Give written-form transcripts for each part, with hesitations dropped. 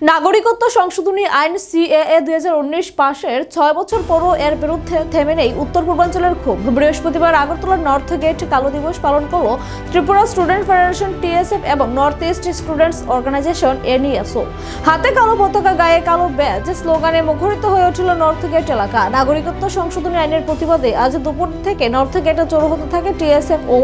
নাগরিকত্ব সংশোধনী আইন সিএএ 2019 পাশের 6 বছর পরও এর বিরুদ্ধে থেমে নেই উত্তর পূর্বাঞ্চলের ক্ষোভ। বৃহস্পতিবার আগরতলার নর্থ গেট কালো দিবস পালন করল ত্রিপুরা স্টুডেন্ট ফেডারেশন টিএসএফ এবং নর্থ ইস্ট স্টুডেন্টস অর্গানাইজেশন এনইএসও। হাতে কালো পতাকা, গায়ে কালো ব্যাজ, স্লোগানে মুখরিত হয়ে উঠল নর্থ গেট এলাকা। নাগরিকত্ব সংশোধনী আইনের প্রতিবাদে আজ দুপুর থেকে নর্থ গেটে জড়ো হতে থাকে টিএসএফ ও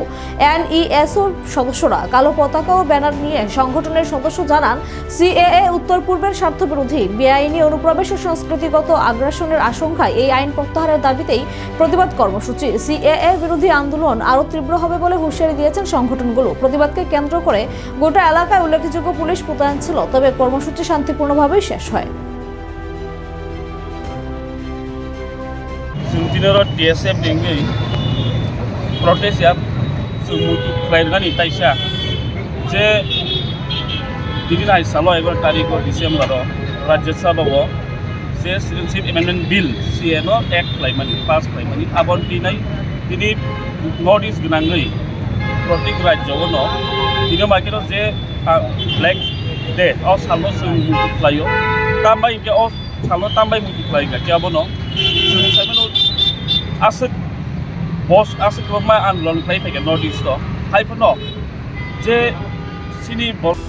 এনইএসওর সদস্যরা। কালো পতাকা ও ব্যানার নিয়ে সংগঠনের সদস্য জানান, সিএএ উত্তর পূর্বের স্বার্থবিরোধী, বেআইনি অনুপ্রবেশ ও সংস্কৃতিগত আগ্রাসনের আশঙ্কায় এই আইন প্রত্যাহারের দাবিতেই প্রতিবাদ কর্মসূচি। সিএএ বিরোধী আন্দোলন আরও তীব্র হবে বলে হুঁশিয়ারি দিয়েছেন সংগঠনগুলো। প্রতিবাদকে কেন্দ্র করে গোটা এলাকায় উল্লেখযোগ্য পুলিশ মোতায়েন ছিল, তবে কর্মসূচি শান্তিপূর্ণভাবেই শেষ হয়। TSF dengue protes ya sumutu klairgani taisa je dini nai salo ebar tarikh December Rajya Sabha bo je Citizenship Amendment Bill CNO Act klaimani pass klaimani abon dinai dini notice gnangai protik rajyo no dini market je black day o salo sumutu klayo tambai ke o salo tambai mutu klaiga ke abono sunu asik bos asik rumah anlon play pakai nordis to, hai pun no, je sini bos